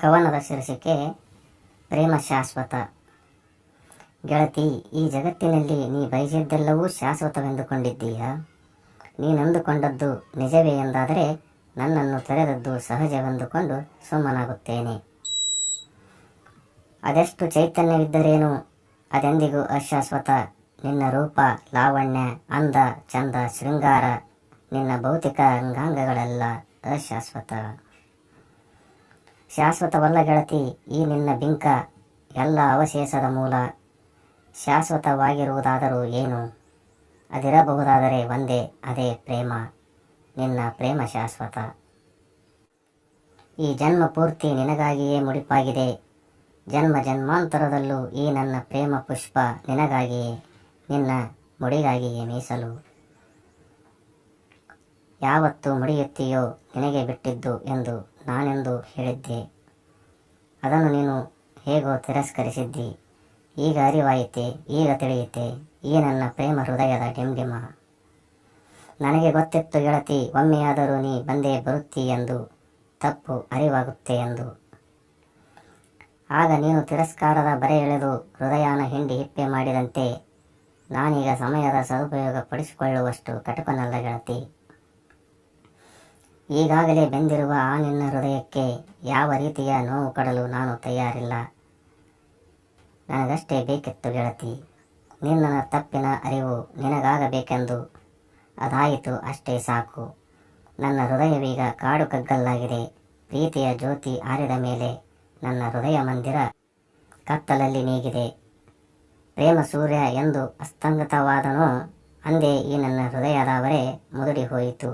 ಕವನದ ಶೀರ್ಷಿಕೆ ಪ್ರೇಮ ಶಾಶ್ವತ. ಗೆಳತಿ, ಈ ಜಗತ್ತಿನಲ್ಲಿ ನೀ ಬಯಸಿದ್ದೆಲ್ಲವೂ ಶಾಶ್ವತವೆಂದುಕೊಂಡಿದ್ದೀಯ. ನೀನಂದುಕೊಂಡದ್ದು ನಿಜವೇ ಎಂದಾದರೆ ನನ್ನನ್ನು ತೊರೆದದ್ದು ಸಹಜವೆಂದುಕೊಂಡು ಸುಮ್ಮನಾಗುತ್ತೇನೆ. ಅದೆಷ್ಟು ಚೈತನ್ಯವಿದ್ದರೇನು, ಅದೆಂದಿಗೂ ಅಶಾಶ್ವತ. ನಿನ್ನ ರೂಪ, ಲಾವಣ್ಯ, ಅಂದ, ಚಂದ, ಶೃಂಗಾರ, ನಿನ್ನ ಭೌತಿಕ ಅಂಗಾಂಗಗಳೆಲ್ಲ ಅಶಾಶ್ವತ. ಶಾಶ್ವತವಲ್ಲ ಗೆಳತಿ ಈ ನಿನ್ನ ಬಿಂಕ, ಎಲ್ಲ ಅವಶೇಷದ ಮೂಲ. ಶಾಶ್ವತವಾಗಿರುವುದಾದರೂ ಏನು? ಅದಿರಬಹುದಾದರೆ ಒಂದೇ, ಅದೇ ಪ್ರೇಮ. ನಿನ್ನ ಪ್ರೇಮ ಶಾಶ್ವತ. ಈ ಜನ್ಮ ಪೂರ್ತಿ ನಿನಗಾಗಿಯೇ ಮುಡಿಪಾಗಿದೆ. ಜನ್ಮ ಜನ್ಮಾಂತರದಲ್ಲೂ ಈ ನನ್ನ ಪ್ರೇಮ ಪುಷ್ಪ ನಿನಗಾಗಿಯೇ, ನಿನ್ನ ಮುಡಿಗಾಗಿಯೇ ಮೀಸಲು. ಯಾವತ್ತು ಮುಡಿಯುತ್ತೀಯೋ ನಿನಗೆ ಬಿಟ್ಟಿದ್ದು ಎಂದು ನಾನೆಂದು ಹೇಳಿದ್ದೆ. ಅದನ್ನು ನೀನು ಹೇಗೋ ತಿರಸ್ಕರಿಸಿದ್ದಿ. ಈಗ ಅರಿವಾಯಿತೆ, ಈಗ ತಿಳಿಯುತ್ತೆ ಈ ನನ್ನ ಪ್ರೇಮ ಹೃದಯದ ಡಿಂಡಿಮ. ನನಗೆ ಗೊತ್ತಿತ್ತು ಗೆಳತಿ, ಒಮ್ಮೆಯಾದರೂ ನೀ ಬಂದೇ ಬರುತ್ತೀ ಎಂದು, ತಪ್ಪು ಅರಿವಾಗುತ್ತೆ ಎಂದು. ಆಗ ನೀನು ತಿರಸ್ಕಾರದ ಬರೆ ಎಳೆದು ಹೃದಯನ ಹಿಂಡಿ ಹಿಪ್ಪೆ ಮಾಡಿದಂತೆ. ನಾನೀಗ ಸಮಯದ ಸದುಪಯೋಗ ಪಡಿಸಿಕೊಳ್ಳುವಷ್ಟು ಕಟುಕನಲ್ಲ ಗೆಳತಿ. ಈಗಾಗಲೇ ಬೆಂದಿರುವ ಆ ನಿನ್ನ ಹೃದಯಕ್ಕೆ ಯಾವ ರೀತಿಯ ನೋವು ಕೊಡಲು ನಾನು ತಯಾರಿಲ್ಲ. ನನಗಷ್ಟೇ ಬೇಕಿತ್ತು ಗೆಳತಿ, ನಿನ್ನ ತಪ್ಪಿನ ಅರಿವು ನಿನಗಾಗಬೇಕೆಂದು. ಅದಾಯಿತು, ಅಷ್ಟೇ ಸಾಕು. ನನ್ನ ಹೃದಯವೀಗ ಕಾಡು ಕಗ್ಗಲ್ಲಾಗಿದೆ. ಪ್ರೀತಿಯ ಜ್ಯೋತಿ ಆರಿದ ಮೇಲೆ ನನ್ನ ಹೃದಯ ಮಂದಿರ ಕತ್ತಲಲ್ಲಿ ನೀಗಿದೆ. ಪ್ರೇಮ ಸೂರ್ಯ ಎಂದು ಅಸ್ತಂಗತವಾದನೋ ಅಂದೇ ಈ ನನ್ನ ಹೃದಯದವರೇ ಮುದುಡಿ ಹೋಯಿತು.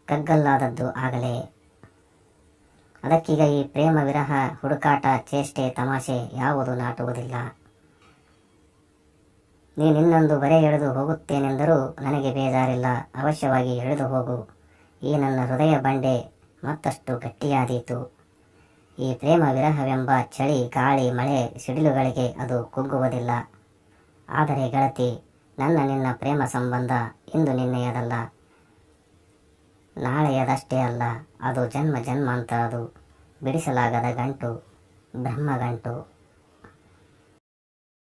ಕಗ್ಗಲ್ಲಾದದ್ದು ಆಗಲೇ. ಅದಕ್ಕೀಗ ಈ ಪ್ರೇಮ ವಿರಹ ಹುಡುಕಾಟ, ಚೇಷ್ಟೆ, ತಮಾಷೆ ಯಾವುದು ನಾಟುವುದಿಲ್ಲ. ನೀನಿನ್ನೊಂದು ಬರೆ ಎಳೆದು ಹೋಗುತ್ತೇನೆಂದರೂ ನನಗೆ ಬೇಜಾರಿಲ್ಲ. ಅವಶ್ಯವಾಗಿ ಎಳೆದು ಹೋಗು. ಈ ನನ್ನ ಹೃದಯ ಬಂಡೆ ಮತ್ತಷ್ಟು ಗಟ್ಟಿಯಾದೀತು. ಈ ಪ್ರೇಮ ವಿರಹವೆಂಬ ಚಳಿ, ಗಾಳಿ, ಮಳೆ, ಸಿಡಿಲುಗಳಿಗೆ ಅದು ಕುಗ್ಗುವುದಿಲ್ಲ. ಆದರೆ ಗೆಳತಿ, ನನ್ನ ನಿನ್ನ ಪ್ರೇಮ ಸಂಬಂಧ ಇಂದು ನಿನ್ನೆಯದಲ್ಲ, ನಾಳೆಯದಷ್ಟೇ ಅಲ್ಲ. ಅದು ಜನ್ಮ ಜನ್ಮಾಂತರದು, ಬಿಡಿಸಲಾಗದ ಗಂಟು, ಬ್ರಹ್ಮಗಂಟು.